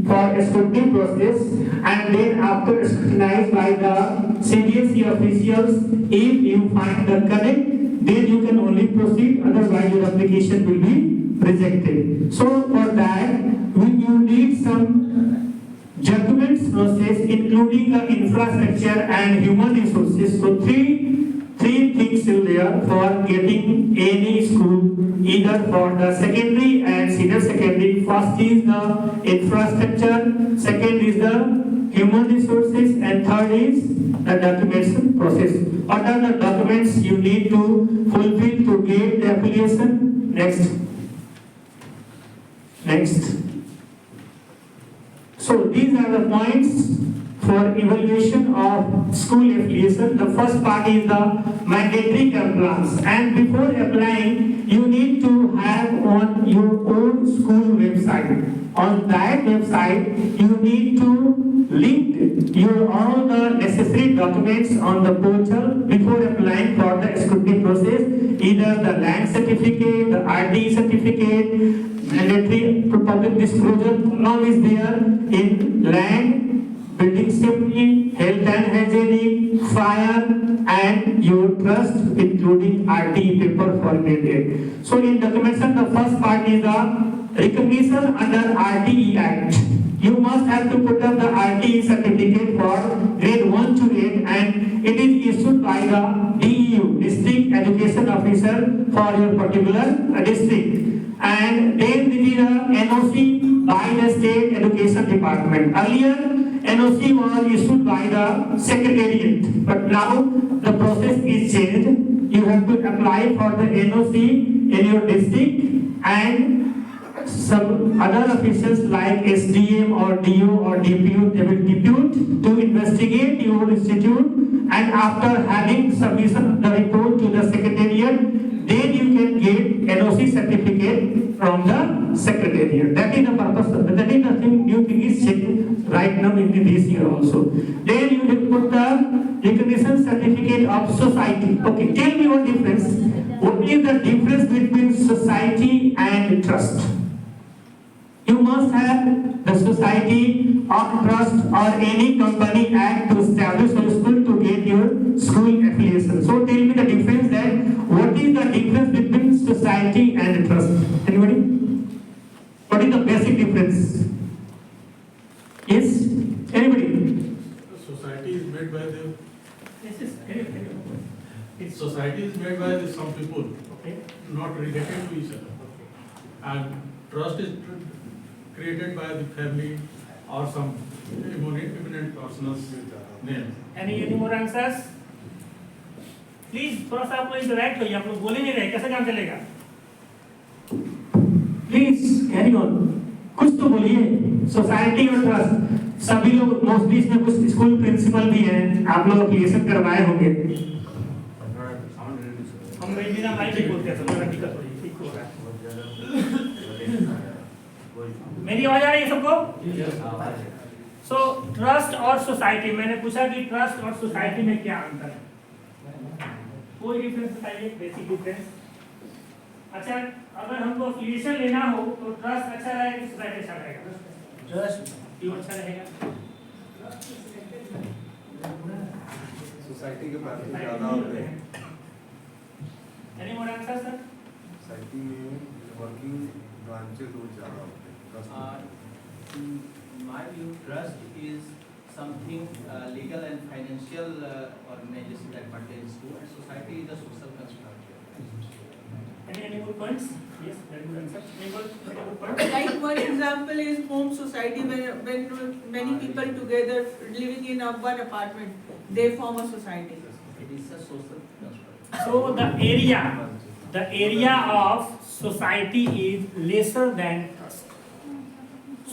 for scrutiny process, and then after scrutinized by the CBSE officials, if you find the correct, then you can only proceed, otherwise your application will be rejected. So for that, you need some documents process including the infrastructure and human resources. So three things are there for getting any school, either for the secondary and senior secondary. First is the infrastructure, second is the human resources, and third is the documentation process. What are the documents you need to fulfill to get the affiliation? Next. So these are the points for evaluation of school affiliation. The first part is the mandatory compliance, and before applying you need to have on your own school website. On that website you need to link your all the necessary documents on the portal before applying for the scrutiny process, either the land certificate, the RD certificate, mandatory public disclosure column is there in land, building safety, health and hygienic, fire, and your trust, including RT paper for grade 8. So in documentation, the first part is the recognition under RTE Act. You must have to put up the RTE certificate for grade 1 to 8, and it is issued by the DEU, District Education Officer, for your particular district. And then there is a NOC by the State Education Department. Earlier, NOC was issued by the Secretariat, but now the process is changed. You have to apply for the NOC in your district, and some other officials like SDM or DO or DPU, they will depute to investigate your institute, and after having submission the report to the Secretariat, then you can get NOC certificate from the Secretariat. That is the purpose. That is the thing. New thing is checked right now in this year also. Then you will put the recognition certificate of society. Okay, tell me what difference. What is the difference between society and trust? You must have the society or trust or any company act to establish a school to get your school affiliation. So tell me the difference that what is the difference between society and trust? Anybody? What is the basic difference? Yes? Anybody? Society is made by the Yes. society is made by some people, Okay. not related to each other. And trust is created by the family or some eminent person's name. Any more answers? Please थोड़ा सा आप लोग interact होइए, आप लोग बोल ही नहीं रहे, कैसे काम चलेगा? प्लीज कैरी ऑन, कुछ तो बोलिए। सोसाइटी और ट्रस्ट, सभी लोग मोस्टली इसमें कुछ स्कूल प्रिंसिपल भी हैं, आप लोग एप्लीकेशन करवाए होंगे। हम बिना माइक पे बोलते हैं, समझना दिक्कत हो रही है, ठीक हो रहा है। मेरी आवाज आ रही है सबको? सो ट्रस्ट और सोसाइटी, मैंने पूछा कि ट्रस्ट और सोसाइटी में क्या अंतर है? कोई डिफरेंस बताइए, बेसिक डिफरेंस। अच्छा, अगर हमको एफिलिएशन लेना हो तो ट्रस्ट अच्छा रहेगा कि सोसाइटी अच्छा रहेगा? ट्रस्ट क्यों अच्छा रहेगा? सोसाइटी के पैसे ज़्यादा होते हैं। Any more answer sir? Society में वर्किंग ब्रांचेस बहुत ज़्यादा होते हैं। In my view, trust is something legal and financial organization that pertains to, and society is a social construct. Any more points? Yes, very good answer. Any more points? Like one example is home society, when many people together living in one apartment, they form a society. It is a social construct. So the area of society is lesser than trust.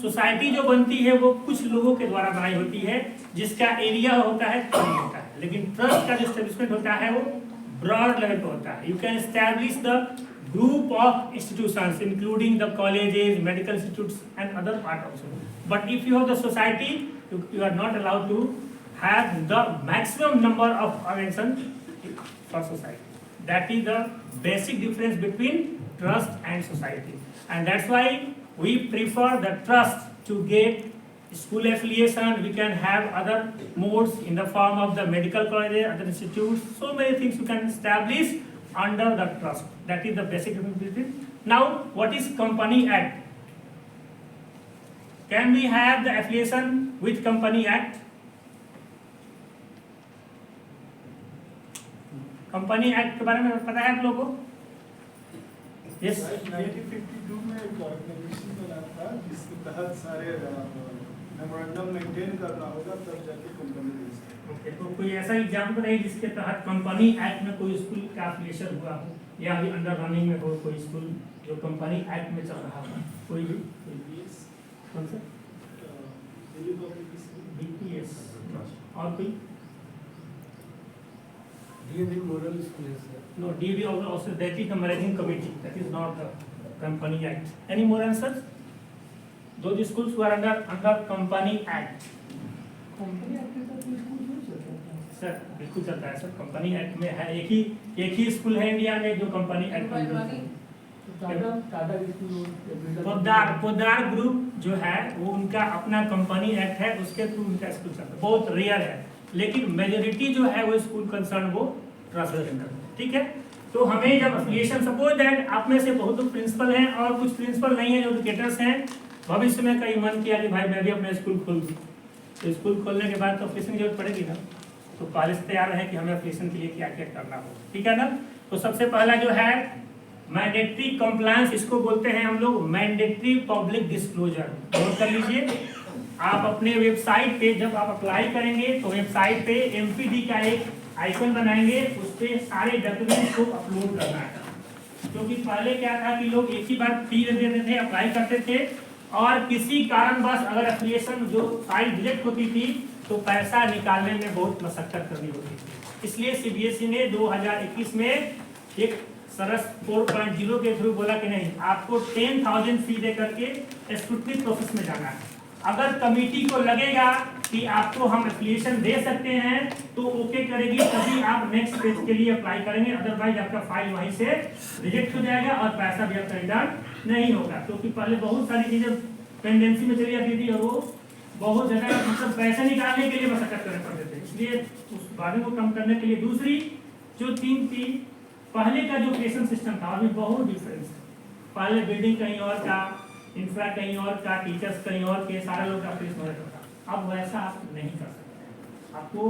Society जो बनती है वो कुछ लोगों के द्वारा बनाई होती है, जिसका एरिया होता है कम होता है, लेकिन ट्रस्ट का जो एस्टेब्लिशमेंट होता है वो ब्रॉड लेवल पे होता है। You can establish the group of institutions including the colleges, medical institutes and other part also, but if you have the society you are not allowed to have the maximum number of organization for society. That is the basic difference between trust and society, and that's why we prefer the trust to get school affiliation. We can have other modes in the form of the medical colleges, other institutes. So many things you can establish under the trust. That is the basic difference. Now, what is Company Act? Can we have the affiliation with Company Act? Company act के बारे में पता है आप लोगों को? Yes. 1952 में एक ऑर्गेनाइजेशन बना था जिसके तहत सारे मेमोरेंडम मेंटेन करना होगा तब जाके कंपनी रजिस्टर। ओके, तो कोई ऐसा एग्जाम्पल है जिसके तहत कंपनी एक्ट में कोई स्कूल का एफिलिएशन हुआ हो या अभी अंडर रनिंग में हो कोई स्कूल जो कंपनी एक्ट में चल रहा हो? कोई भी? कौन सा? Delhi public school, BPS. और कोई? DAV मॉडल स्कूल है sir. No, DAV also that is the managing committee. That is not the Company Act. Any more answers? Those schools who are under Company Act. Company act के तहत school नहीं चलता है sir बिल्कुल चलता है sir. Company act में है एक ही स्कूल है इंडिया में जो कंपनी एक्ट में। टाटा स्कूल पोद्दार ग्रुप जो है वो उनका अपना कंपनी एक्ट है, उसके थ्रू उनका स्कूल चलता है। बहुत रेयर है, लेकिन मेजोरिटी जो है वो स्कूल कंसर्न वो ट्रस्ट के अंडर। ठीक है, तो हमें जब एफिलिएशन, सपोज दैट आप में से बहुत लोग प्रिंसिपल हैं और कुछ प्रिंसिपल नहीं है जो एजुकेटर्स हैं। भविष्य में कई मन किया कि भाई मैं भी अपना स्कूल खोल दूँ, तो स्कूल खोलने के बाद तो एफिलिएशन की जरूरत पड़ेगी ना, तो कॉलेज तैयार रहे कि हमें एफिलिएशन के लिए क्या क्या करना हो। ठीक है ना, तो सबसे पहला जो है मैंडेटरी कंप्लायंस, इसको बोलते हैं हम लोग मैंडेटरी पब्लिक डिस्क्लोजर। नोट कर लीजिए, आप अपने वेबसाइट पे जब आप अप्लाई करेंगे तो वेबसाइट पे एमपीडी का एक आइकन बनाएंगे, उस पे सारे डॉक्यूमेंट्स को अपलोड करना है। क्योंकि पहले क्या था कि लोग एक ही बार फी दे देते थे, अप्लाई करते थे, और किसी कारणवश अगर एफिलिएशन जो फाइल रिजेक्ट होती थी तो पैसा निकालने में बहुत मशक्कत करनी होती थी। इसलिए सीबीएसई ने 2021 में एक सरस 4.0 के थ्रू बोला कि नहीं, आपको 10,000 फी दे करके स्क्रूटनी प्रोसेस में जाना है। अगर कमेटी को लगेगा कि आपको हम एफिलिएशन दे सकते हैं तो ओके करेगी, तभी आप नेक्स्ट पेज के लिए अप्लाई करेंगे, अदरवाइज आपका फाइल वहीं से रिजेक्ट हो जाएगा और पैसा भी आपका रिटर्न नहीं होगा। क्योंकि पहले बहुत सारी चीजें पेंडेंसी में चली जाती थी और वो बहुत ज्यादा मतलब पैसे निकालने के लिए मशक्कत करने पड़ते थे, इसलिए उस बारे को कम करने के लिए दूसरी जो थीम थी, पहले का जो एजुकेशन सिस्टम था अभी बहुत डिफरेंस है। पहले बिल्डिंग कहीं और का, इंफ्रा कहीं और का, टीचर्स कहीं और के, सारे लोग का फेस होता था। अब वैसा आप नहीं कर सकते। आपको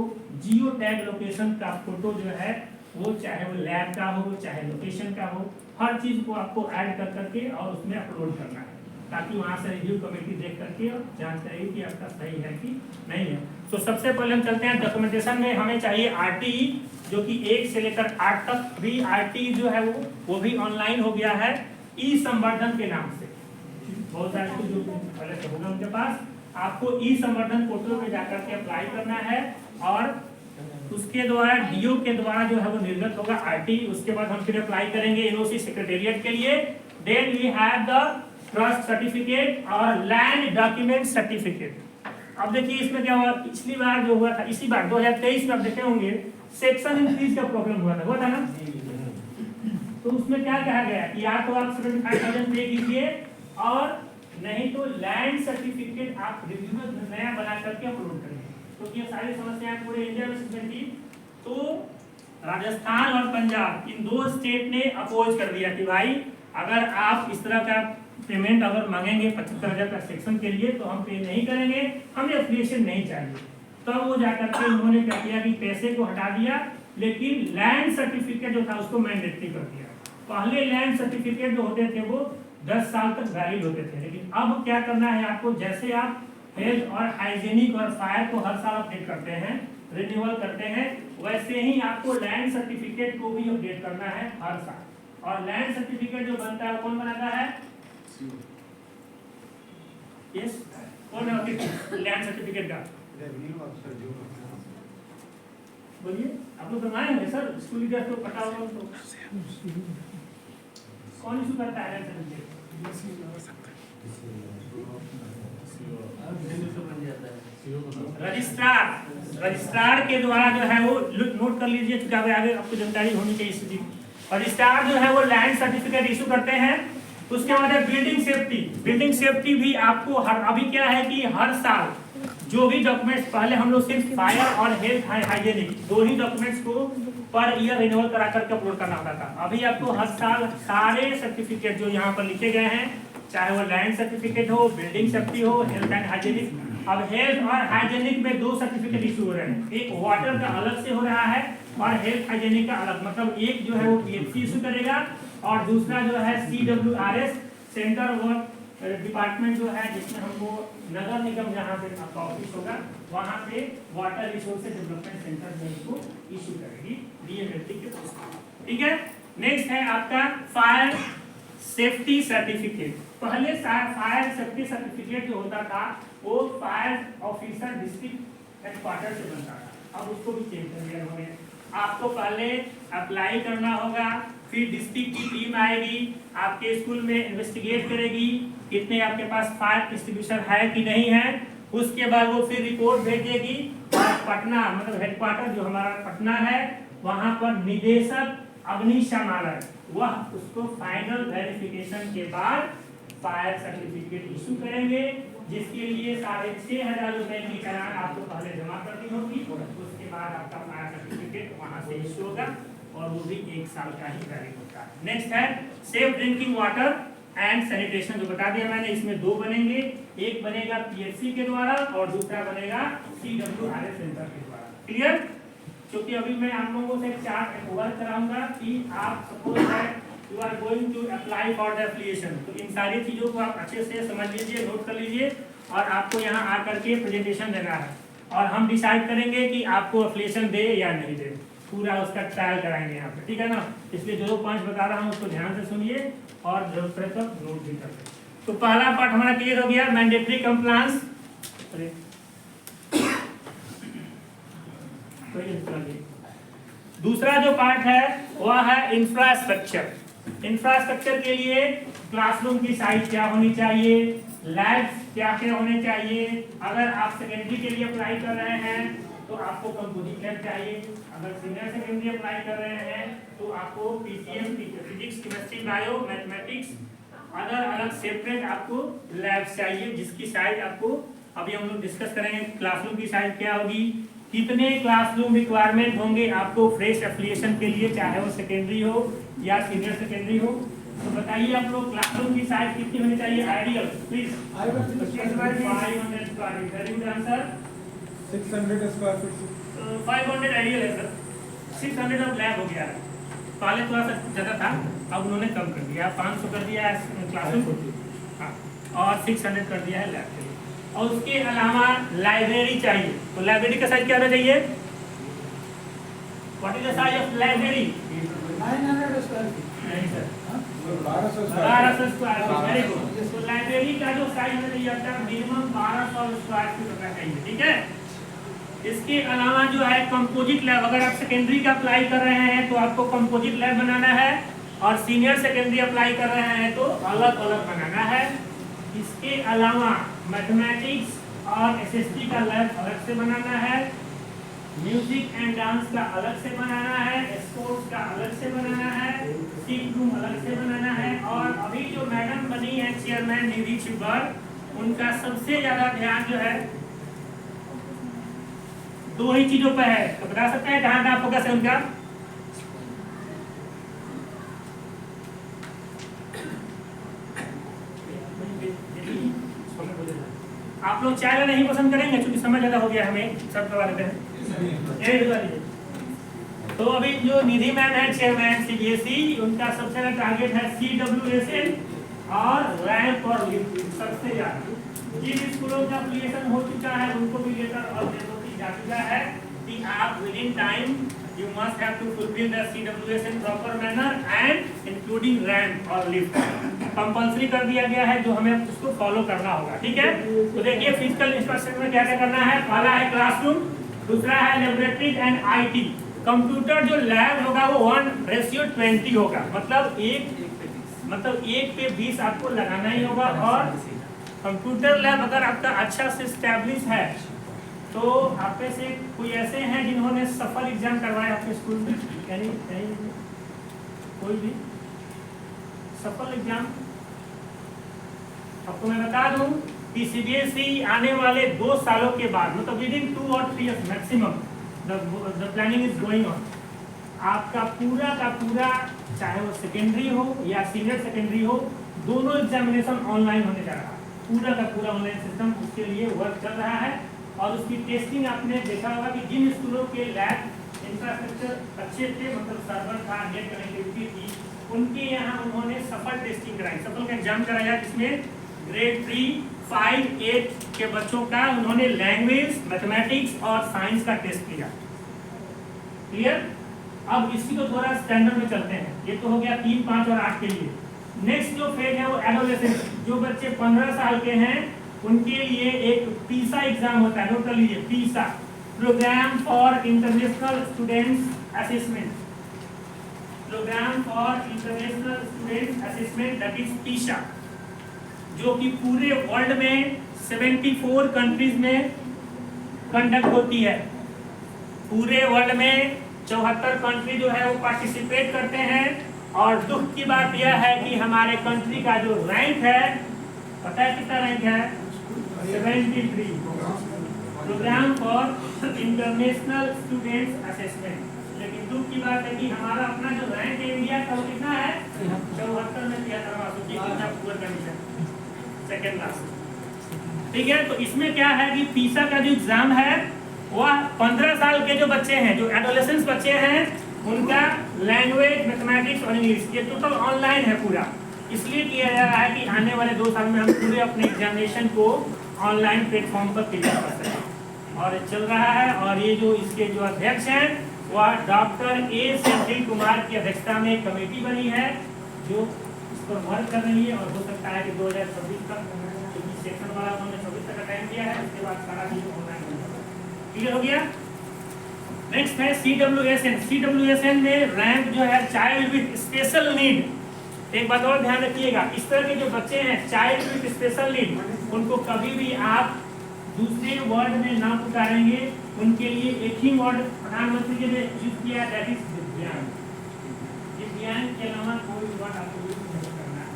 जियो टैग लोकेशन का फोटो जो है वो चाहे वो लैब का हो चाहे लोकेशन का हो, हर चीज को आपको ऐड कर करके और उसमें अपलोड करना है, ताकि वहां से रिव्यू कमेटी देख करके जांच करेगी कि आपका सही है कि नहीं है। तो सबसे पहले हम चलते हैं डॉक्यूमेंटेशन में। हमें चाहिए आरटीई, जो कि 1 से लेकर 8 तक भी आरटीई जो है वो भी ऑनलाइन हो गया है ई संवर्धन के नाम से। बहुत सारे जो पहले से होगा उनके पास, आपको ई संवर्धन पोर्टल पे जाकर के अप्लाई करना है और उसके द्वारा डीओ के द्वारा जो है वो निर्गत होगा आरटीई। उसके बाद हम फिर अप्लाई करेंगे एनओसी सेक्रेटेरिएट के लिए। Then we have the trust certificate और लैंड डॉक्यूमेंट सर्टिफिकेट। अब देखिए इसमें क्या हुआ, पिछली बार जो हुआ था, इसी बार 2023 में आप देखे होंगे सेक्शन इंक्रीज का प्रॉब्लम हुआ था ना, तो उसमें क्या कहा गया कि या तो आप 75,000 पे कीजिए और नहीं तो लैंड सर्टिफिकेट आप रिव्यू में नया बना करके अपलोड करेंगे। तो ये सारी समस्याएं पूरे इंडिया में थी, तो राजस्थान और पंजाब इन दो स्टेट ने अपोज कर दिया कि भाई अगर आप इस तरह का पेमेंट अगर मांगेंगे 75,000 का सेक्शन के लिए तो हम पे नहीं करेंगे, हमें एफिलिएशन नहीं चाहिए। तब तो वो जाकर के उन्होंने क्या किया कि पैसे को हटा दिया, लेकिन लैंड सर्टिफिकेट जो था उसको मैंडेटरी कर दिया। पहले लैंड सर्टिफिकेट जो होते थे वो 10 साल तक वैलिड होते थे, लेकिन अब क्या करना है आपको, जैसे आप हेल्थ और हाइजीनिक और फायर को हर साल अपडेट करते हैं, रिन्यूअल करते हैं, वैसे ही आपको लैंड सर्टिफिकेट को भी अपडेट करना है हर साल। और लैंड सर्टिफिकेट जो बनता है कौन बनाता है? यस, कौन है लैंड सर्टिफिकेट का? बोलिए, आप लोग बनवाए हैं सर, स्कूल लीडर को पता होगा तो कौन इशू करता है लैंड सर्टिफिकेट? रजिस्ट्रार के द्वारा जो है वो नोट कर लीजिए, क्योंकि आगे आपको जानकारी होनी चाहिए इसकी। रजिस्ट्रार जो है वो लैंड सर्टिफिकेट इशू करते हैं उसके बाद है बिल्डिंग सेफ्टी। बिल्डिंग सेफ्टी भी आपको अभी क्या है कि हर साल जो भी डॉक्यूमेंट्स, पहले हम लोग सिर्फ फायर और हेल्थ हाइजेनिक 2 ही डॉक्यूमेंट्स को पर ईयर रिन्यूअल करा करके अपलोड करना होता था। अभी आपको हर साल सारे सर्टिफिकेट जो यहाँ पर लिखे गए हैं, चाहे वो लैंड सर्टिफिकेट हो, बिल्डिंग सेफ्टी हो, हेल्थ एंड हाइजेनिक, अब हेल्थ और हाइजेनिक में 2 सर्टिफिकेट इशू हो रहे हैं, एक वाटर का अलग से हो रहा है और हेल्थ हाइजेनिक का अलग। मतलब एक जो है वो PHC इशू करेगा और दूसरा जो है CWRS सेंटर वर्क डिपार्टमेंट जो है, जिसमें हमको नगर निगम जहाँ पे आपका ऑफिस होगा वहाँ पे वाटर रिसोर्सेज डेवलपमेंट सेंटर जो इसको इशू करेगी DMLT के थ्रू। ठीक है, नेक्स्ट है आपका फायर सेफ्टी सर्टिफिकेट। पहले फायर सेफ्टी सर्टिफिकेट जो होता था वो फायर ऑफिसर डिस्ट्रिक्ट हेडक्वार्टर से बनता था, अब उसको भी चेंज कर दिया उन्होंने। आपको पहले अप्लाई करना होगा, फिर डिस्ट्रिक्ट की टीम आएगी, आपके स्कूल में इन्वेस्टिगेट करेगी कितने आपके पास फायर डिस्ट्रीब्यूशन है कि नहीं है, उसके बाद वो फिर रिपोर्ट भेजेगी और पटना मतलब हेडक्वार्टर जो हमारा पटना है वहाँ पर निदेशक अग्निशमन वह उसको फाइनल वेरिफिकेशन के बाद फायर सर्टिफिकेट इशू करेंगे, जिसके लिए 6,500 रुपए की चालान आपको पहले जमा करनी होगी, उसके बाद आपका फायर सर्टिफिकेट वहां से इशू होगा और वो भी 1 साल का ही वैलिड होता है। नेक्स्ट है safe drinking water and sanitation, जो बता दिया मैंने, इसमें 2 बनेंगे, एक बनेगा PHC के द्वारा और दूसरा बनेगा CWRS सेंटर के द्वारा। क्लियर? क्योंकि अभी मैं आप लोगों से 4 वर्क कराऊंगा कि आप suppose that you are going to apply for the affiliation, तो इन सारी चीजों को आप अच्छे से समझ लीजिए, नोट कर लीजिए और आपको यहाँ आकर के प्रेजेंटेशन देना है और हम डिसाइड करेंगे कि आपको एफिलिएशन दे या नहीं दे, पूरा उसका ट्रायल कराएंगे यहाँ पे, ठीक है ना। इसलिए जो 5 बता रहा हूँ उसको ध्यान से सुनिए और जरूरत पड़े तो नोट भी कर लें। तो पहला पार्ट हमारा क्लियर हो गया, मैंडेटरी कंप्लायंस। दूसरा जो पार्ट है वह है इंफ्रास्ट्रक्चर। इंफ्रास्ट्रक्चर के लिए क्लासरूम की साइज क्या होनी चाहिए, लैब्स क्या क्या होने चाहिए। अगर आप सेकेंडरी के लिए अप्लाई कर रहे हैं तो आपको कंपोजिट लैब चाहिए, अगर सीनियर सेकेंडरी अप्लाई कर रहे हैं तो आपको PCM physics, chemistry, bio, mathematics अलग अलग सेपरेट आपको लैब्स चाहिए, जिसकी साइज आपको अभी हम लोग डिस्कस करेंगे। क्लासरूम की साइज क्या होगी, कितने क्लासरूम रिक्वायरमेंट होंगे आपको फ्रेश एफिलिएशन के लिए, चाहे वो सेकेंडरी हो या सीनियर सेकेंडरी हो। तो बताइए आप लोग क्लासरूम की साइज कितनी होनी चाहिए ideal, please. 500 square feet, very good answer. 600 square feet, 500 ideal है सर। 600 अब लैब हो गया है, पहले थोड़ा सा ज़्यादा था, अब उन्होंने कम कर दिया, 500 कर दिया है क्लासरूम और 600 कर दिया है लैब के लिए। और उसके अलावा लाइब्रेरी चाहिए, तो लाइब्रेरी का साइज क्या होना चाहिए, what is the size of library? 900 square feet, नहीं sir, 1200 1200 square feet, very good. तो लाइब्रेरी का जो साइज होना चाहिए आपका मिनिमम 1200 स्क्वायर फीट होना चाहिए, ठीक है। इसके अलावा जो है कंपोजिट लैब, अगर आप सेकेंडरी का अप्लाई कर रहे हैं तो आपको कंपोजिट लैब बनाना है और सीनियर सेकेंडरी अप्लाई कर रहे हैं तो अलग अलग बनाना है। इसके अलावा मैथमेटिक्स और SST का लैब अलग से बनाना है, म्यूजिक एंड डांस का अलग से बनाना है, स्पोर्ट्स का अलग से बनाना है, टीम रूम अलग से बनाना है। और अभी जो मैडम बनी है चेयरमैन निधि छिब्बर, उनका सबसे ज्यादा ध्यान जो है 2 ही चीजों पर है, तो बता सकते हैं कहाँ कहाँ फोकस है उनका? आप लोग चाय नहीं पसंद करेंगे क्योंकि समय ज्यादा हो गया, हमें सब करवा देते हैं। तो अभी जो निधि मैम है चेयरमैन CBSE, उनका सबसे ज्यादा टारगेट है CWSN और रैंक और लिफ्ट सबसे ज्यादा। जिन स्कूलों का एप्लीकेशन हो चुका है उनको भी लेकर और जा चुका है कि आप with in time you must have to fulfill the CWS in proper manner and including ramp और lift कंपल्सरी कर दिया गया है, जो हमें उसको फॉलो करना होगा, ठीक है। तो देखिए फिजिकल इंफ्रास्ट्रक्चर में क्या क्या करना है, पहला है क्लासरूम, दूसरा है लेबोरेटरीज एंड IT। कंप्यूटर जो लैब होगा वो 1:20 होगा, मतलब 1 पे 20 आपको लगाना ही होगा। और कंप्यूटर लैब अगर आपका अच्छा से स्टैब्लिश है तो आप में से कोई ऐसे हैं जिन्होंने सफल एग्जाम करवाया आपके स्कूल में, यानी कोई भी सफल एग्जाम आपको मैं बता दूं कि सीबीएसई आने वाले 2 सालों के बाद, मतलब विद इन 2 और 3 years maximum, the planning is going on, आपका पूरा का पूरा, चाहे वो सेकेंडरी हो या सीनियर सेकेंडरी हो, दोनों एग्जामिनेशन ऑनलाइन होने जा रहा है। पूरा का पूरा ऑनलाइन सिस्टम उसके लिए वर्क चल रहा है। और उसकी टेस्टिंग आपने देखा होगा कि जिन स्कूलों के लैब इंफ्रास्ट्रक्चर अच्छे थे, मतलब सर्वर था, नेट कनेक्टिविटी थी, उनके यहाँ उन्होंने सफल टेस्टिंग कराई, सफल का एग्जाम कराया, जिसमें ग्रेड 3, 5, 8 के बच्चों का उन्होंने लैंग्वेज, मैथमेटिक्स और साइंस का टेस्ट किया। क्लियर? अब इसी को थोड़ा स्टैंडर्ड में चलते हैं। ये तो हो गया 3, 5 और 8 के लिए। नेक्स्ट जो फेज है वो एडोलेसेंस, जो बच्चे 15 साल के हैं उनके लिए एक पीसा एग्जाम होता है। नोट कर लीजिए, PISA, program for international students assessment, program for international students assessment, that is PISA, जो कि पूरे वर्ल्ड में 74 कंट्रीज में कंडक्ट होती है। पूरे वर्ल्ड में 74 कंट्री जो है वो पार्टिसिपेट करते हैं। और दुख की बात यह है कि हमारे कंट्री का जो रैंक है, पता है कितना रैंक है? 73, program for international students assessment. लेकिन दुख की बात है कि हमारा अपना जो रैंक है इंडिया का, वो कितना है? 74 में 73वां। सोचिए कितना पुअर कंडीशन, सेकंड क्लास। ठीक है, तो इसमें क्या है कि पीसा का जो एग्जाम है वह 15 साल के जो बच्चे हैं, जो एडोलेसेंस बच्चे हैं, उनका लैंग्वेज, मैथमेटिक्स और इंग्लिश, ये टोटल ऑनलाइन है पूरा। इसलिए किया जा रहा है कि आने वाले 2 साल में हम पूरे अपने एग्जामिनेशन को ऑनलाइन प्लेटफॉर्म पर क्लियर कर सकें। और चल रहा है। और ये जो इसके जो अध्यक्ष हैं वह डॉक्टर ए सेंथिल कुमार की अध्यक्षता में एक कमेटी बनी है जो इस पर वर्क कर रही है। और हो सकता है कि 2026 तक, क्योंकि सेक्शन वाला उन्होंने 26 तक का टाइम दिया है, उसके बाद सारा चीज ऑनलाइन हो जाएगा। क्लियर हो गया? नेक्स्ट है CWSN। CWSN में रैंक जो है चाइल्ड विद स्पेशल नीड। एक बात और ध्यान रखिएगा, इस तरह के जो बच्चे हैं चाइल्ड विद स्पेशल नीड, उनको कभी भी आप दूसरे वर्ड में ना पुकारेंगे। उनके लिए एक ही वर्ड प्रधानमंत्री जी ने यूज किया, दैट इज दिव्यांग। दिव्यांग के अलावा कोई वर्ड आपको यूज नहीं करना है।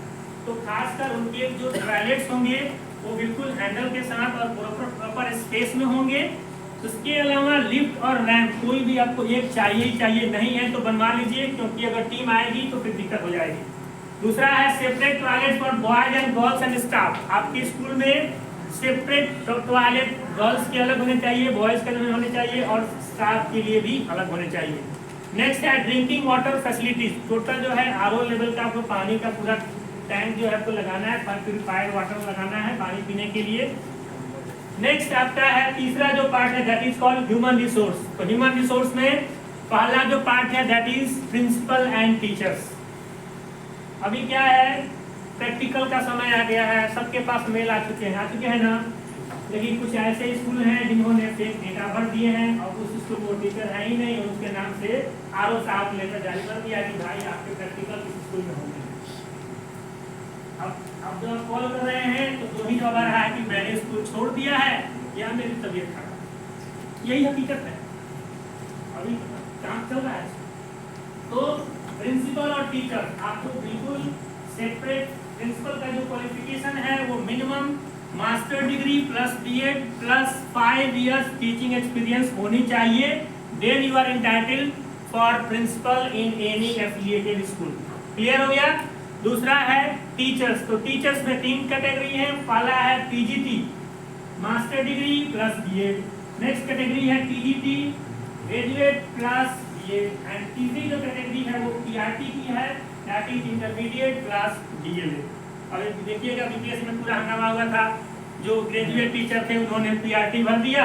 तो खासकर उनके जो टॉयलेट्स होंगे वो बिल्कुल हैंडल के साथ और प्रॉपर स्पेस में होंगे। उसके अलावा लिफ्ट और रैंप कोई भी आपको एक चाहिए ही चाहिए, नहीं है तो बनवा लीजिए, क्योंकि अगर टीम आएगी तो फिर दिक्कत हो जाएगी। दूसरा है separate toilet for boys and girls and staff. आपके स्कूल में सेपरेट टॉयलेट गर्ल्स के अलग होने चाहिए, बॉयज के अलग होने चाहिए और स्टाफ के लिए भी अलग होने चाहिए। नेक्स्ट है ड्रिंकिंग वाटर फैसिलिटीज। टोटल जो है RO लेवल का आपको पानी का पूरा टैंक जो है आपको लगाना है, प्यूरिफाइड वाटर लगाना है पानी पीने के लिए। नेक्स्ट आपका है तीसरा जो पार्ट है, that is called human resource. तो ह्यूमन रिसोर्स में पहला जो पार्ट है that is principal and teachers. अभी क्या है, प्रैक्टिकल का समय आ गया है, सबके पास मेल आ चुके हैं ना। लेकिन कुछ ऐसे स्कूल हैं जिन्होंने फेक डेटा भर दिए हैं और उस स्कूल को टीचर है ही नहीं, और उसके नाम से RO साहब लेकर जारी कर दिया कि भाई आपके प्रैक्टिकल किस स्कूल में होंगे। अब जब कॉल कर रहे हैं तो जो ही जवाब आ रहा है कि मैंने स्कूल छोड़ दिया है या मेरी तबीयत खराब। यही हकीकत है, अभी काम चल रहा है। तो प्रिंसिपल और टीचर आपको बिल्कुल सेपरेट। प्रिंसिपल का जो क्वालिफिकेशन है वो minimum master degree plus BEd plus 5 years teaching experience होनी चाहिए। Then you are entitled for principal in any affiliated school. Clear हो गया? दूसरा है टीचर्स। तो टीचर्स में 3 कैटेगरी है। पहला है PGT, master degree plus BEd। Next category है TGT, graduate plus BEd। And तीसरी जो कैटेगरी है वो PRT की है, that is intermediate plus DLA। अब देखिएगा BPSC में पूरा हंगामा हुआ था, जो ग्रेजुएट टीचर थे उन्होंने PRT भर दिया,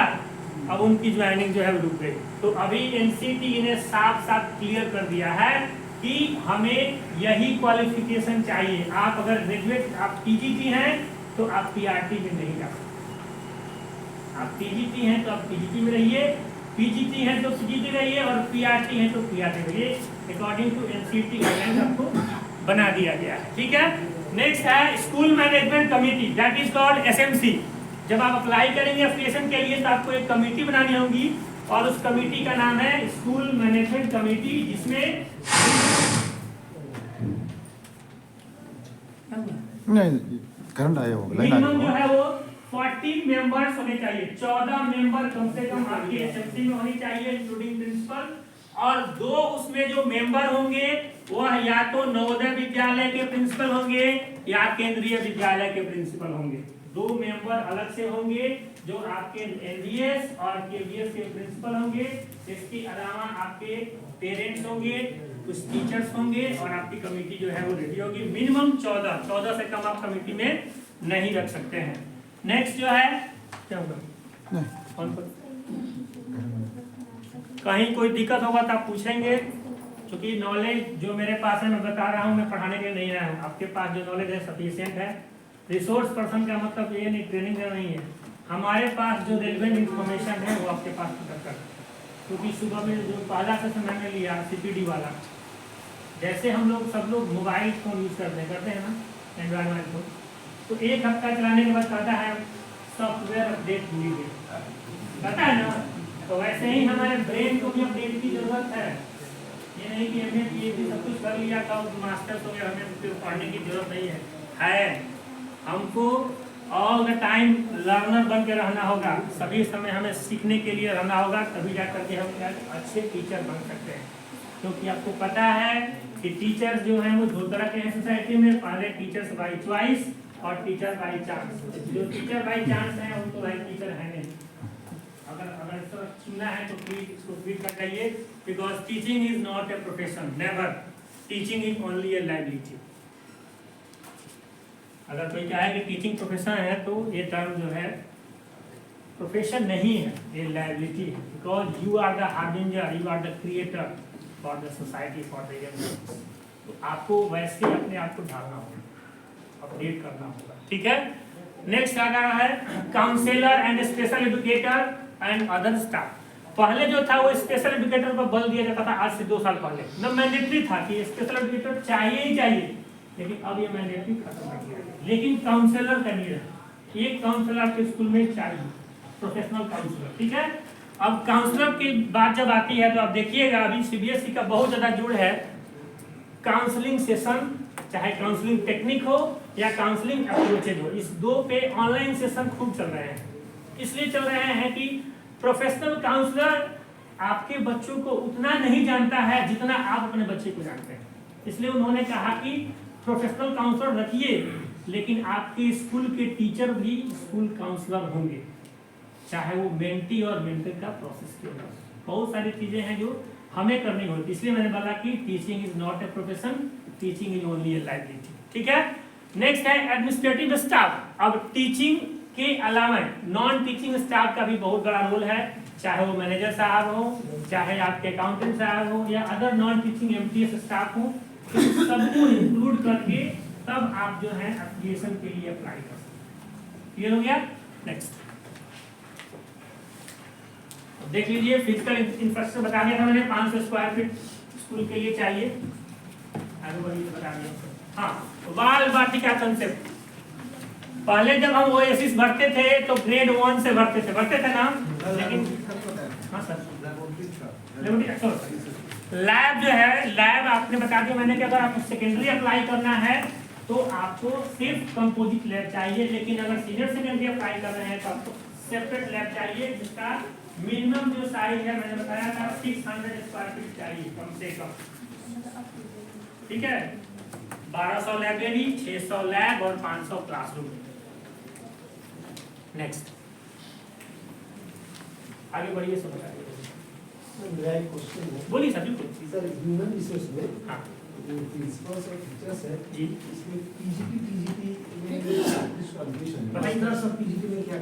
अब उनकी ज्वाइनिंग जो है वो रुक गई। तो अभी NCT ने साफ साफ क्लियर कर दिया है कि हमें यही क्वालिफिकेशन चाहिए। आप अगर ग्रेजुएट, आप TGT हैं तो आप PRT में नहीं जा सकते। आप TGT हैं तो आप TGT में रहिए, PGT हैं तो PGT रहिए, और PRT हैं तो PRT रहिए। अकॉर्डिंग टू NCT गाइडलाइंस आपको बना दिया गया है। ठीक है? नेक्स्ट है school management committee, that is called SMC। जब आप अप्लाई करेंगे एप्लीकेशन के लिए तो आपको एक कमेटी बनानी होगी, और उस कमेटी का नाम है स्कूल मैनेजमेंट कमेटी, जिसमें नहीं करंट आया होगा, लाइन मिनिमम जो आया है वो 40 मेंबर्स होने चाहिए, 14 मेंबर कम से कम आपके एसएमसी में होनी चाहिए इंक्लूडिंग प्रिंसिपल, और 2 उसमें जो मेंबर होंगे वह या तो नवोदय विद्यालय के प्रिंसिपल होंगे या केंद्रीय विद्यालय के प्रिंसिपल होंगे। 2 मेंबर अलग से होंगे जो आपके एनवीएस और केवीएस के प्रिंसिपल होंगे। इसके अलावा आपके पेरेंट्स होंगे, कुछ टीचर्स होंगे और आपकी कमेटी जो है वो रेडी होगी। मिनिमम 14 से कम आप कमेटी में नहीं रख सकते हैं। नेक्स्ट जो है क्या होगा, कहीं कोई दिक्कत होगा तो आप पूछेंगे, क्योंकि नॉलेज जो मेरे पास है मैं बता रहा हूँ, मैं पढ़ाने के लिए नहीं आया हूँ। आपके पास जो नॉलेज है सफिशिएंट है। रिसोर्स पर्सन का मतलब ये नहीं ट्रेनिंग देना नहीं है, हमारे पास जो रेलिवेंट इंफॉर्मेशन है वो आपके पास पकड़ कर, क्योंकि सुबह में जो पहला सेशन मैंने लिया सीपीडी वाला, जैसे हम लोग सब लोग मोबाइल फोन यूज करते हैं ना, एंड्रॉइड मोबाइल फोन, तो 1 हफ्ता चलाने के बाद कहता है सॉफ्टवेयर अपडेट नीडेड, कहता है ना। तो वैसे ही हमारे ब्रेन को भी अपडेट की जरूरत है। ये नहीं कि हमने पीएचडी सब कुछ कर लिया था मास्टर्स हो गया, हमें फिर पढ़ने की जरूरत नहीं है। हमको ऑल द टाइम लर्नर बन के रहना होगा, सभी समय हमें सीखने के लिए रहना होगा, तभी जा करके हम अच्छे टीचर बन सकते हैं। क्योंकि आपको पता है कि टीचर्स जो हैं वो 2 तरह के हैं सोसाइटी में, पहले टीचर्स बाई चॉइस और टीचर बाई चांस। जो टीचर बाई चांस हैं उनको भाई टीचर है नहीं। अगर इस तरह चुनना है तो प्लीज इसको क्लिक कर जाइए, because teaching is not a profession, never. Teaching is only a liability. अगर कोई कहे कि टीचिंग प्रोफेशन है तो ये टर्म जो है प्रोफेशन नहीं है, ये लाइबिलिटी है, because you are the harbinger, you are the creator for the society, for the young. तो आपको वैसे अपने आप को ढालना होगा, अपडेट करना होगा, ठीक है। नेक्स्ट आ रहा है counsellor and special educator and other staff. पहले जो था वो स्पेशल एजुकेटर पर बल दिया जाता था, आज से 2 साल पहले न मैंडेटरी था कि स्पेशल एजुकेटर चाहिए ही चाहिए, लेकिन अब ये मैंडेटरी खत्म कर दिया गया। लेकिन काउंसलर का नीड है, एक काउंसलर आपके स्कूल में चाहिए, प्रोफेशनल काउंसलर, ठीक है। अब काउंसलर की बात जब आती है तो आप देखिएगा अभी सीबीएसई का बहुत ज्यादा जुड़ है काउंसलिंग सेशन, चाहे काउंसलिंग टेक्निक हो या काउंसलिंग अप्रोचेज हो, इस 2 पे ऑनलाइन सेशन खूब चल रहे हैं। इसलिए चल रहे हैं कि प्रोफेशनल काउंसलर आपके बच्चों को उतना नहीं जानता है जितना आप अपने बच्चे को जानते हैं। इसलिए उन्होंने कहा कि प्रोफेशनल काउंसलर रखिए, लेकिन आपके स्कूल के टीचर भी स्कूल काउंसलर होंगे, चाहे वो मेंटी और मेंटर का प्रोसेस क्यों ना। बहुत सारी चीजें हैं जो हमें करनी होती, इसलिए मैंने बोला कि teaching is not a profession, teaching is only a liability, ठीक है। नेक्स्ट है एडमिनिस्ट्रेटिव स्टाफ। अब टीचिंग के अलावा नॉन टीचिंग स्टाफ का भी बहुत बड़ा रोल है, चाहे वो मैनेजर साहब हो, चाहे आपके अकाउंटेंट साहब हो या other non teaching MTS staff हो, तो सबको इंक्लूड करके तब आप जो है एप्लीकेशन के लिए अप्लाई कर सकते। क्लियर हो गया। नेक्स्ट देख लीजिए, फिजिकल इंफ्रास्ट्रक्चर बता दिया था मैंने, 500 स्क्वायर फीट स्कूल के लिए चाहिए। आगे बढ़िए बता दिया। हाँ, बाल वाटिका कंसेप्ट। पहले जब हम ओएसिस भरते थे तो ग्रेड 1 से भरते थे ना, लेकिन हाँ सर लैब जो है, लैब आपने बता दिया मैंने कि अगर आपको सेकेंडरी अप्लाई करना है तो आपको सिर्फ कंपोजिट लैब चाहिए, लेकिन अगर सीनियर सेकेंडरी अप्लाई कर रहे हैं तो आपको सेपरेट लैब चाहिए, जिसका मिनिमम जो साइज है मैंने बताया था 600 स्क्वायर फीट चाहिए कम से कम, ठीक है। 1200 लाइब्रेरी, 600 लैब और 500 क्लासरूम। नेक्स्ट आगे बढ़िए, सब बताइए। मेरा एक क्वेश्चन है। बोलिए सर, बिल्कुल सर ह्यूमन रिसोर्स में हाँ जो प्रिंसिपल्स और टीचर्स है जी, इसमें पीजीटी टीजीटी में कुछ कंफ्यूजन है। बताइए। मास्टर्स और पीजीटी में क्या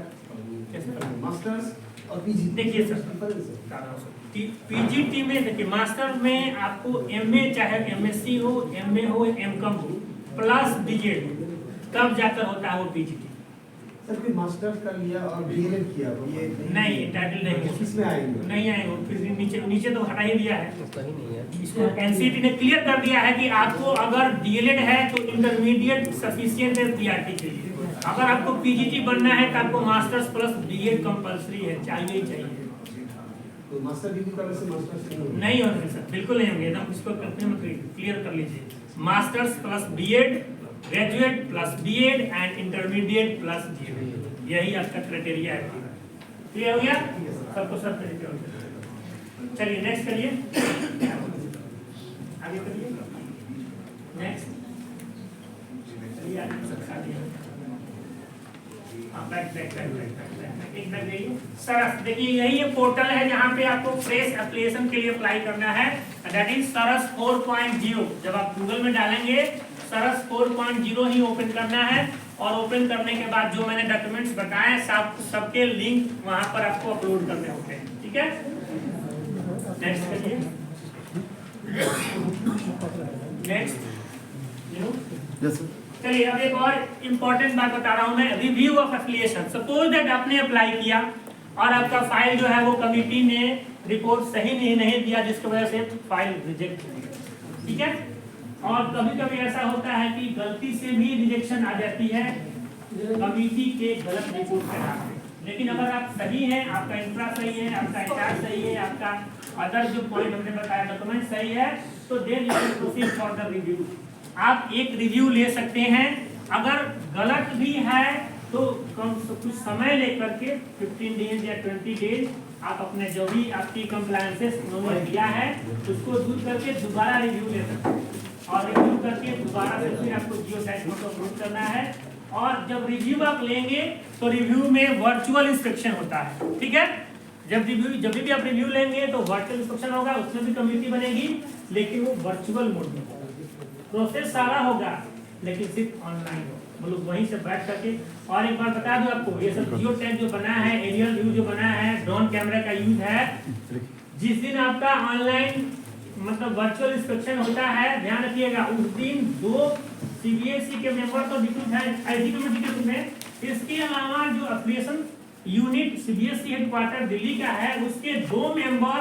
कैसे? मास्टर्स और पीजीटी देखिए सर, डिफरेंस है। पीजीटी में देखिए, मास्टर में आपको एमए चाहे एमएससी हो, एमए हो, एमकॉम हो, प्लस बीएड हो, तब जाकर होता है वो पीजीटी। सर कोई मास्टर्स कर लिया और डीएलएड किया तो ये नहीं, टाइटल नहीं है, किसमें आएंगे? नहीं आएगा, फिर नीचे तो हटा ही दिया है, इसको एनसीईटी ने क्लियर कर दिया है कि आपको अगर डीएलएड है तो इंटरमीडिएट सफिशिएंट है पीआरटी के लिए। अगर आपको पीजीटी बनना है तो आपको मास्टर्स प्लस बीएड कंपलसरी है, चाहिए ही चाहिए। तो मास्टर डिग्री करने से मास्टर्स नहीं होंगे सर, बिल्कुल नहीं होंगे, एकदम इसको क्लियर कर लीजिए। Masters plus BEd graduate plus BEd and intermediate plus GEd, यही आपका क्राइटेरिया है। क्लियर हो गया सबको? सब तरीके हो गया। चलिए नेक्स्ट करिए, आगे करिए नेक्स्ट। चलिए आगे सबसे आगे एक बैक देखिए सरस। देखिए यही ये पोर्टल है जहाँ पे आपको फ्रेश एप्लीकेशन के लिए अप्लाई करना है, दैट इज सरस 4.0। जब आप गूगल में डालेंगे सरस 4.0 ही ओपन करना है, और ओपन करने के बाद जो मैंने डॉक्यूमेंट्स बताए सबके लिंक वहां पर आपको अपलोड करने होते हैं। ठीक है, नेक्स्ट करिए नेक्स्ट। चलिए अब एक और इम्पोर्टेंट बात बता रहा हूं मैं, review of application. Suppose that आपने अप्लाई किया और आपका फाइल जो है वो कमिटी ने रिपोर्ट सही नहीं दिया, जिसकी वजह से फाइल रिजेक्ट हो गई। ठीक है, और कभी कभी ऐसा होता है कि गलती से भी रिजेक्शन आ जाती है कमिटी के गलत रिपोर्ट के आधार पे। लेकिन अगर आप सही हैं, आपका इंफ्रा सही है, आपका एचआर सही है, आपका अदर जो पॉइंट हमने बताया डॉक्यूमेंट सही है, तो then you can proceed for the review. आप एक रिव्यू ले सकते हैं। अगर गलत भी है तो कम कुछ समय लेकर के 15 डेज या 20 डेज आप अपने जो भी आपकी कंप्लायंसेस उन्होंने दिया है उसको दूर करके दोबारा रिव्यू ले सकते हैं, और रिव्यू करके दोबारा से फिर आपको जियो साइट को अपलोड करना है। और जब रिव्यू आप लेंगे तो रिव्यू में वर्चुअल इंस्पेक्शन होता है। ठीक है, जब भी आप रिव्यू लेंगे तो वर्चुअल इंस्पेक्शन होगा, उसमें भी कमेटी बनेगी, लेकिन वो वर्चुअल मोड में होगा। प्रोसेस सारा होगा लेकिन सिर्फ ऑनलाइन होगा, मतलब वहीं से बैठ करके। और एक बार बता दूं आपको, ये सब जियो टैग जो बना है, एरियल व्यू जो बना है, ड्रोन कैमरा का यूज है। जिस दिन आपका ऑनलाइन मतलब वर्चुअल इंस्पेक्शन होता है, ध्यान रखिएगा उस दिन 2 सीबीएसई के मेंबर तो डिप्यूट है आईटी कमेटी के में। इसके अलावा जो application unit CBSE headquarter Delhi का है, उसके 2 मेंबर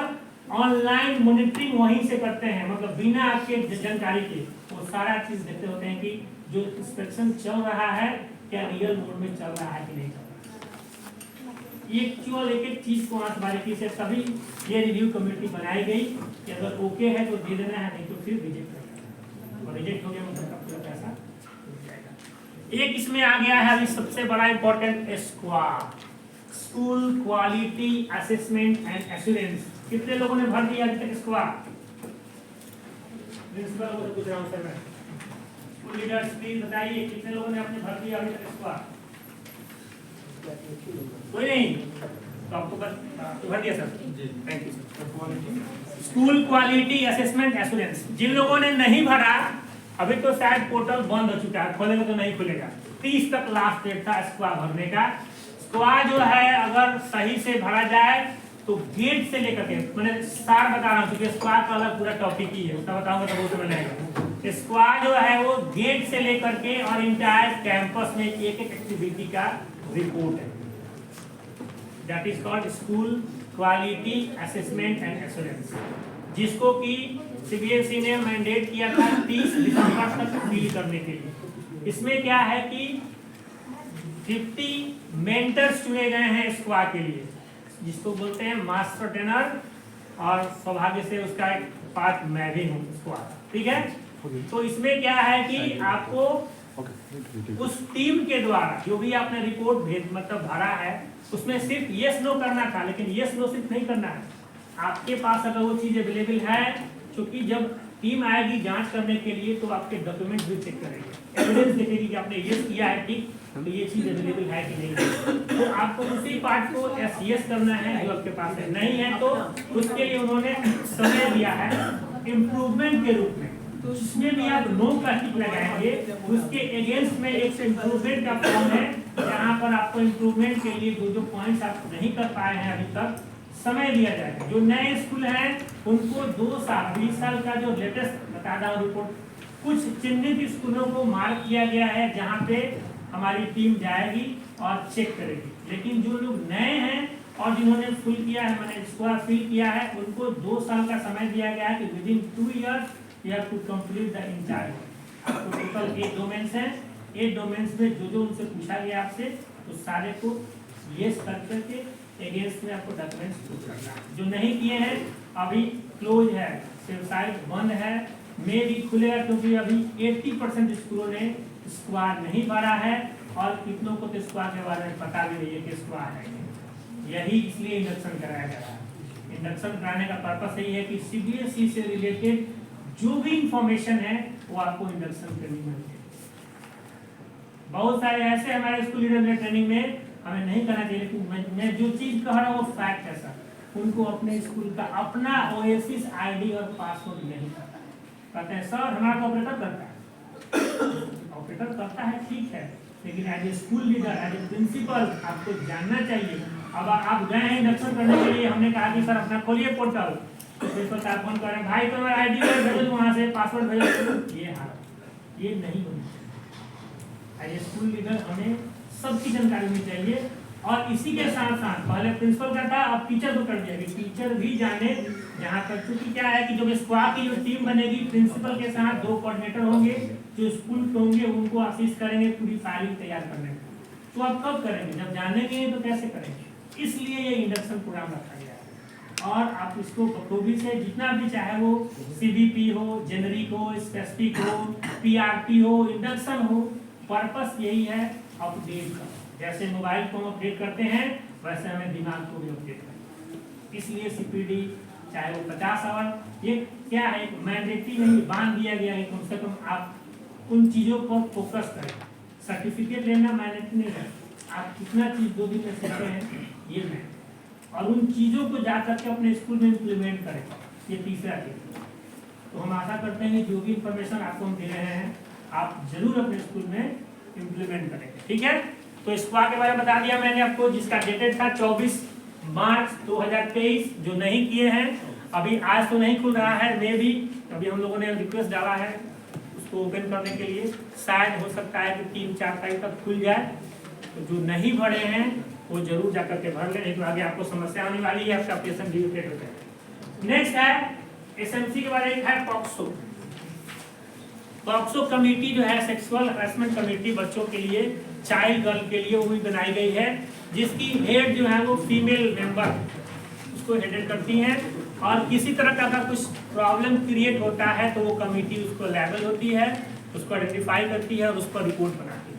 ऑनलाइन मॉनिटरिंग वहीं से करते हैं, मतलब बिना आपके जानकारी के वो सारा चीज देखते होते हैं कि जो इंस्पेक्शन चल रहा है क्या रियल मोड में चल रहा है कि नहीं चल रहा है। एक्चुअल एक चीज को आंख बारीकी से तभी ये रिव्यू कमेटी बनाई गई कि अगर ओके है तो दे देना है, नहीं तो फिर रिजेक्ट कर देना, और रिजेक्ट हो गया मतलब आपका पैसा रुक जाएगा। एक इसमें आ गया है अभी सबसे बड़ा important स्क्वा, school quality assessment and assurance. कितने लोगों ने भर दिया अभी तक स्क्वा? प्रिंसिपल को पूछ रहा हूं सर मैं, स्कूल लीडर्स प्लीज बताइए कितने लोगों ने अपने भर दिया अभी तक स्क्वा? कोई नहीं, तो आपको भर दिया sir, thank you sir. School quality assessment assurance जिन लोगों ने नहीं भरा, अभी तो शायद पोर्टल बंद हो चुका है, खोलेगा तो नहीं खुलेगा। 30 तक लास्ट डेट था स्क्वा भरने का। स्क्वा जो है अगर सही से भरा जाए तो गेट से लेकर के, मैंने सार बता रहा हूँ क्योंकि स्क्वा का अलग पूरा टॉपिक ही है, उसका बताऊंगा तो बहुत समय लगेगा। स्क्वा जो है वो गेट से लेकर के और इंटायर कैंपस में एक एक्टिविटी का रिपोर्ट है, that is called school quality assessment and assurance, जिसको कि सीबीएसई ने मैंडेट किया था 30 दिसंबर तक फिल करने के लिए। इसमें क्या है कि 50 मेंटर्स चुने गए हैं स्क्वा के लिए, जिसको बोलते हैं मास्टर ट्रेनर, और सौभाग्य से उसका एक पार्ट मैं भी हूँ स्क्वा। ठीक है, तो इसमें क्या है कि आपको उस टीम के द्वारा जो भी आपने रिपोर्ट मतलब भरा है उसमें सिर्फ यस नो करना था, लेकिन यस नो सिर्फ नहीं करना है, आपके पास अगर वो चीज अवेलेबल है, क्योंकि जब टीम आएगी जांच करने के लिए तो आपके डॉक्यूमेंट भी चेक करेंगे, एविडेंस देखेगी कि आपने यस किया है ठीक, तो ये चीज अवेलेबल है कि नहीं है, तो आपको उसी पार्ट को यस करना है जो आपके पास है। नहीं है तो उसके लिए उन्होंने समय दिया है इम्प्रूवमेंट के रूप में, तो उसमें भी आप नो का टिक लगाएंगे, उसके अगेंस्ट में एक इम्प्रूवमेंट का फॉर्म है जहाँ पर आपको इम्प्रूवमेंट के लिए जो पाइंट्स आप नहीं कर पाए हैं अभी तक समय दिया जाएगा। जो नए स्कूल हैं उनको 2 साल 20 साल का जो लेटेस्ट बता रहा हूँ रिपोर्ट, कुछ चिन्हित स्कूलों को मार्क किया गया है जहाँ पे हमारी टीम जाएगी और चेक करेगी, लेकिन जो लोग नए हैं और जिन्होंने फुल किया है, मैंने स्क्वायर फिल किया है, उनको 2 साल का समय दिया गया है कि within 2 years you have to complete the entire. आपको टोटल 8 डोमेन्स हैं, 8 डोमेन्स में जो उनसे पूछा गया आपसे तो सारे को यस करके अगेंस्ट में आपको डॉक्यूमेंट्स पूछ करना है। जो नहीं किए हैं अभी क्लोज है, वेबसाइट बंद है, मे भी खुलेगा क्योंकि अभी 80% स्कूलों ने स्क्वाड नहीं भरा है और कितनों को तो स्क्वाड के बारे में पता भी नहीं है कि स्क्वाड है। यही इसलिए इंडक्शन कराया जा रहा है। इंडक्शन कराने का पर्पस यही है कि सीबीएसई से रिलेटेड जो भी इंफॉर्मेशन है वो आपको इंडक्शन ट्रेनिंग में मिले। बहुत सारे ऐसे हमारे स्कूल लीडर ने ट्रेनिंग में हमें नहीं करना चाहिए, लेकिन मैं जो चीज कह रहा हूँ वो फैक्ट है सर। उनको अपने स्कूल का अपना ओएसिस आईडी और पासवर्ड नहीं पता। कहते हैं सर हमारा तो ऑपरेटर करता है। ऑपरेटर करता है ठीक है, लेकिन as a school leader, as a principal आपको जानना चाहिए। अब आप गए हैं इंडक्शन करने के लिए, हमने कहा कि सर अपना खोलिए पोर्टल, प्रिंसिपल साहब फोन कर रहे हैं, भाई तुम्हारा आईडी भेजो वहाँ से, पासवर्ड भेजो। ये हाल ये नहीं होना चाहिए। एज ए स्कूल लीडर हमें सबकी जानकारी होनी चाहिए। और इसी के साथ साथ पहले प्रिंसिपल का था, अब टीचर को कर दिया कि टीचर भी जाने जहाँ तक, क्योंकि क्या है कि जब स्क्वाड की जो टीम बनेगी, प्रिंसिपल के साथ 2 कोऑर्डिनेटर होंगे जो स्कूल के होंगे, उनको असिस्ट करेंगे पूरी फाइलिंग तैयार करने में। तो आप कब करेंगे? जब जानेंगे तो कैसे करेंगे? इसलिए ये इंडक्शन प्रोग्राम रखा गया है। और आप इसको बखूबी से जितना भी चाहे वो सीबीपी हो, जेनरिक हो, स्पेसिफिक हो, पीआरपी हो, इंडक्शन हो, पर्पस यही है अपडेट का। जैसे मोबाइल को हम अपडेट करते हैं वैसे हमें दिमाग को भी अपडेट करना है। इसलिए सीपीडी चाहे वो 50 आवर, ये क्या है मैंडेटरी नहीं, बांध दिया गया है। कम से कम आप उन चीज़ों पर फोकस करें। सर्टिफिकेट लेना मैंडेटरी नहीं है, आप कितना चीज़ 2 दिन में सीखते हैं ये मैं, और उन चीज़ों को जा करके अपने स्कूल में इम्प्लीमेंट करें, ये तीसरा चीज़। तो हम आशा करते हैं कि जो भी इंफॉर्मेशन आपको हम दे रहे हैं आप जरूर अपने स्कूल में इम्प्लीमेंट करेंगे। ठीक है, तो स्क्वाड के बारे में बता दिया मैंने आपको, जिसका डेटेड था 24 मार्च 2023। जो नहीं किए हैं अभी, आज तो नहीं खुल रहा है, मे भी अभी हम लोगों ने रिक्वेस्ट डाला है उसको ओपन करने के लिए। शायद हो सकता है कि 3-4 तारीख तक खुल जाए। तो जो नहीं भरे हैं वो जरूर जाकर के भर लें, नहीं तो आगे आपको समस्या होने वाली है, आपका एप्लीकेशन रिजेक्टेड हो जाएगा। नेक्स्ट है एसएमसी के बारे में है पॉक्सो। पॉक्सो कमेटी जो है सेक्सुअल हरासमेंट कमेटी बच्चों के लिए, चाइल्ड गर्ल के लिए वो भी बनाई गई है, जिसकी हेड जो है वो फीमेल मेंबर उसको हेडेड करती हैं। और किसी तरह का अगर कुछ प्रॉब्लम क्रिएट होता है तो वो कमेटी उसको लेबल होती है, उसको आइडेंटिफाई करती है और उस पर रिपोर्ट बनाती है।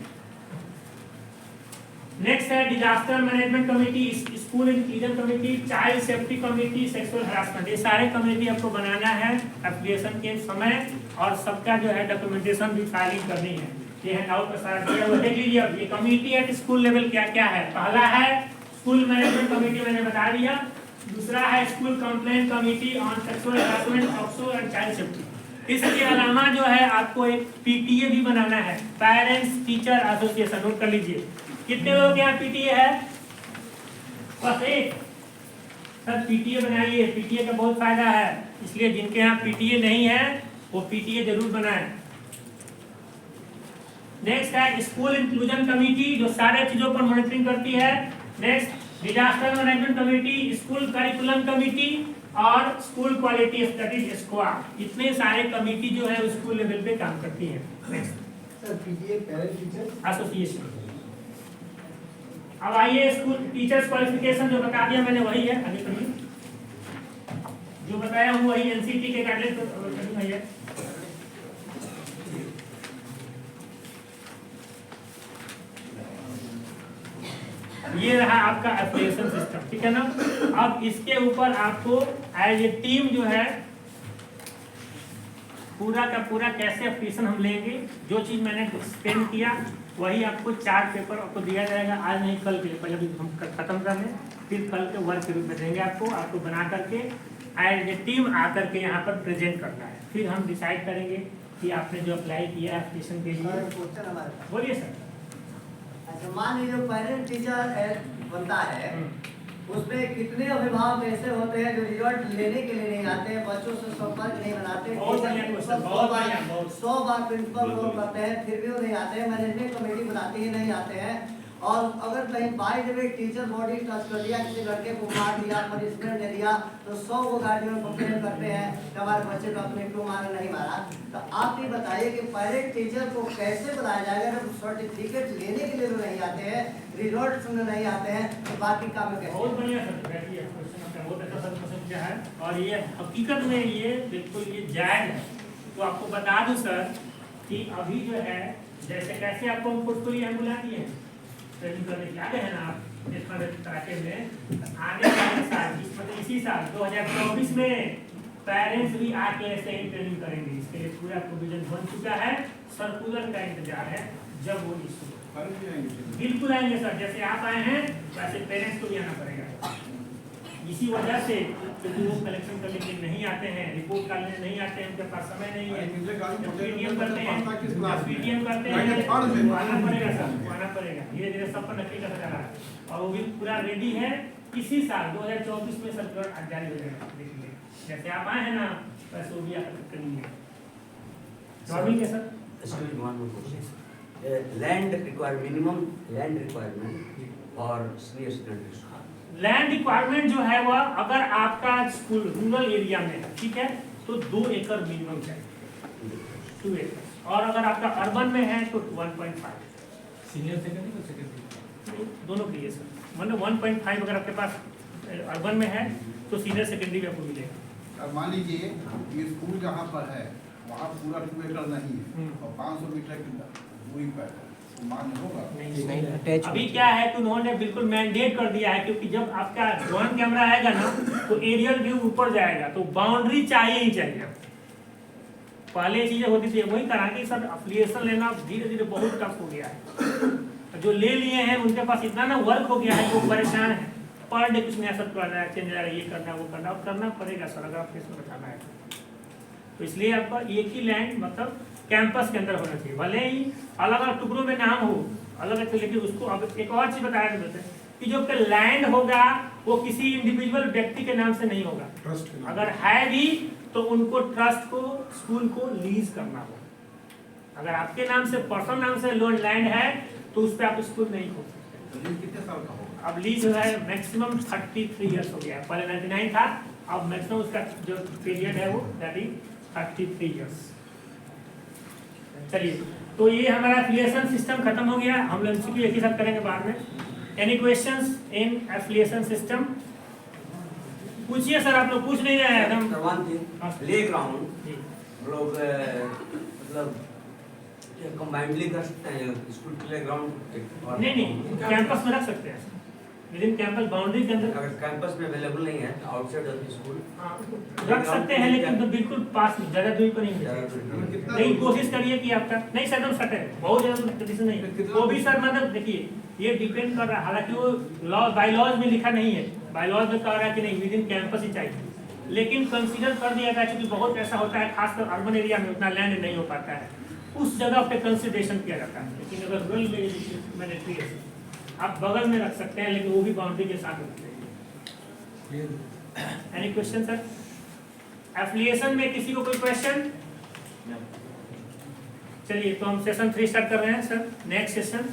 नेक्स्ट है disaster management committee, school inclusion committee, child safety committee, sexual harassment. ये सारे कमेटी आपको बनाना है एप्लीकेशन के समय, और सबका जो है डॉक्यूमेंटेशन भी फाइलिंग करनी है। ये है नाउ प्रसार किया हुआ, देख लीजिए। अब ये कमेटी एट स्कूल लेवल क्या क्या है। पहला है स्कूल मैनेजमेंट कमेटी, मैंने बता दिया। दूसरा है school complaint committee on sexual harassment, POCSO and child safety. इसके अलावा जो है आपको एक पीटीए भी बनाना है, पेरेंट्स टीचर एसोसिएशन। नोट कर लीजिए कितने लोग यहाँ पीटीए है? बस एक। सर पीटीए बनाइए, पीटीए का बहुत फायदा है, इसलिए जिनके यहाँ पीटीए नहीं है वो पीटीए जरूर बनाएं। नेक्स्ट है स्कूल इंक्लूजन कमेटी, जो सारे चीजों पर मॉनिटरिंग करती है। Next disaster management committee, school curriculum committee और स्कूल क्वालिटी स्टडीज स्क्वाड। इतने सारे कमेटी जो है स्कूल लेवल पे काम करती है। Next sir PTA parent teacher association. अब आइए स्कूल टीचर्स क्वालिफिकेशन, जो बता दिया मैंने वही है, आगे पढ़िए। जो बताया हूँ वही एनसीटी के गाइडलाइन है। ये रहा आपका एप्लीकेशन सिस्टम, ठीक है ना। अब इसके ऊपर आपको एज ए टीम जो है पूरा का पूरा कैसे एप्लीकेशन हम लेंगे, जो चीज मैंने एक्सप्लेन किया वही आपको 4 पेपर आपको दिया जाएगा। आज नहीं कल के, पहले भी हम खत्म कर लें, फिर कल के वर्क के रूप में देंगे आपको बना करके एज ए टीम आकर के यहाँ पर प्रेजेंट करना है। फिर हम डिसाइड करेंगे कि आपने जो अप्लाई किया एप्लीकेशन के लिए। क्वेश्चन हमारे पास। बोलिए सर। अच्छा मान लीजिए पेरेंट टीचर बनता है, उसमें कितने अभिभावक ऐसे होते हैं जो रिजल्ट लेने के लिए नहीं आते हैं, बच्चों से संपर्क नहीं बनाते, बहुत बढ़िया क्वेश्चन, बहुत बढ़िया, बहुत। 100 बार प्रिंसिपल कॉल करते हैं फिर भी वो नहीं आते हैं, मैनेजमेंट कमेटी बनाती ही नहीं आते हैं। और अगर कहीं by the way teacher body touch कर दिया, किसी लड़के को मार दिया, पनिशमेंट दे दिया, तो 100 वो गार्जियन कंप्लेन करते हैं कि हमारे बच्चे को अपने क्यों मारा नहीं मारा। तो आप ये बताइए कि पेरेंट टीचर को कैसे बनाया जाएगा जब सर्टिफिकेट लेने के लिए तो नहीं आते हैं, रिजल्ट सुनने नहीं आते हैं, तो बाकी काम कैसे? बहुत बढ़िया सर, बैठिए, क्वेश्चन आपका बहुत अच्छा सर क्वेश्चन क्या है, और ये हकीकत में ये बिल्कुल ये जायज है। तो आपको बता दूं सर कि अभी जो है जैसे कैसे आपको हम फोर्सफुली यहाँ बुला दिए हैं ट्रेनिंग करने के लिए, आगे है ना आप तरीके में आने वाले साल मतलब इसी साल 2024 में पेरेंट्स भी आके ऐसे ही ट्रेनिंग करेंगे। इसके लिए पूरा प्रोविजन बन चुका है, सर्कुलर का इंतजार है जब वो इशू बिल्कुल आएंगे सर। जैसे आप आए हैं वैसे पेरेंट्स को भी आना पड़ेगा। इसी वजह से क्योंकि वो कलेक्शन करने के लिए नहीं आते हैं, रिपोर्ट करने नहीं आते हैं, उनके पास समय नहीं है, पीटीएम करते हैं तो आना पड़ेगा सर, आना पड़ेगा। धीरे धीरे सब पर नकली करता जा रहा है और वो भी पूरा रेडी है। इसी साल 2024 में सर्कुलर जारी हो जाएगा। देखिए जैसे आप आए हैं ना वैसे वो भी आप करेंगे। नॉर्मल के sir land requirement, minimum land requirement और senior secondary school. Land requirement जो है वह अगर आपका स्कूल रूरल एरिया में है, ठीक है, तो 2 एकड़ मिनिमम चाहिए, 2 एकड़। और अगर आपका अर्बन में है तो 1.5। सीनियर सेकेंडरी और सेकेंडरी दोनों के लिए सर, मतलब 1.5 अगर आपके पास अर्बन में है तो सीनियर सेकेंडरी भी आपको मिलेगा। अब मान लीजिए ये स्कूल जहाँ पर है वहाँ पूरा 2 एकड़ नहीं है और 500 मीटर की दूरी पर है, तो मान्य होगा? नहीं, अभी क्या है कि उन्होंने बिल्कुल मैंडेट कर दिया है, क्योंकि जब आपका ड्रोन कैमरा आएगा ना तो एरियल व्यू ऊपर जाएगा, तो बाउंड्री चाहिए ही चाहिए। पहले चीजें होती थी वही करा कि सर अफिलिएशन लेना धीरे धीरे बहुत टफ हो गया है। जो ले लिए हैं उनके पास इतना ना वर्क हो गया है कि वो परेशान है, पर डे कुछ नया सब करना है, चेंज आ रहा है, ये करना वो करना, अब करना पड़ेगा सर अगर आप इसमें बताना है तो। इसलिए आपका एक ही लैंड मतलब कैंपस के अंदर होना चाहिए, भले ही अलग अलग टुकड़ों में नाम हो अलग अलग, लेकिन उसको अब एक और चीज बताया देते हैं कि जो लैंड होगा वो किसी इंडिविजुअल व्यक्ति के नाम से नहीं होगा, अगर है भी तो उनको ट्रस्ट को स्कूल को लीज करना होगा। अगर आपके नाम से पर्सनल नाम से लोन लैंड है तो उस पर आप स्कूल नहीं खोल सकते। कितने साल का होगा? अब लीज जो है मैक्सिमम 33 ईयर्स हो गया है, पहले 99 था, अब मैक्सिमम उसका जो पीरियड है वो दैट इज 33 ईयर्स। चलिए, तो ये हमारा एफिलिएशन सिस्टम खत्म हो गया। हम लोग एमसीक्यू एक ही साथ करेंगे बाद में। Any questions in affiliation system? पूछिए सर, आप लोग पूछ नहीं रहे हैं एकदम। प्ले ग्राउंड लोग मतलब कंबाइंडली कर सकते हैं स्कूल प्ले ग्राउंड? नहीं, कैंपस में रख सकते हैं विद इन कैंपस बाउंड्री के अंदर। अगर कैंपस में अवेलेबल नहीं है आउटसाइड ऑफ स्कूल रख सकते हैं, लेकिन तो बिल्कुल पास नहीं, ज्यादा दूरी पर नहीं। लेकिन कोशिश करिए कि आपका नहीं सर एकदम सटे, बहुत ज्यादा कंडीशन नहीं है वो भी सर। मतलब देखिए ये डिपेंड कर रहा है, हालांकि वो लॉ बायलॉज में लिखा नहीं है, बायलॉज में कह रहा है कि नहीं विद इन कैंपस ही चाहिए, लेकिन कंसीडर कर दिया था क्योंकि बहुत ऐसा होता है खासकर अर्बन एरिया में उतना लैंड नहीं हो पाता है, उस जगह पे कंसिडरेशन किया जाता है। लेकिन अगर रूरल में मैंडेटरी है, आप बगल में रख सकते हैं लेकिन वो भी बाउंड्री के साथ रखते हैं। Any question sir? एफिलिएशन में किसी को कोई क्वेश्चन? चलिए तो हम सेशन 3 स्टार्ट कर रहे हैं सर। Next session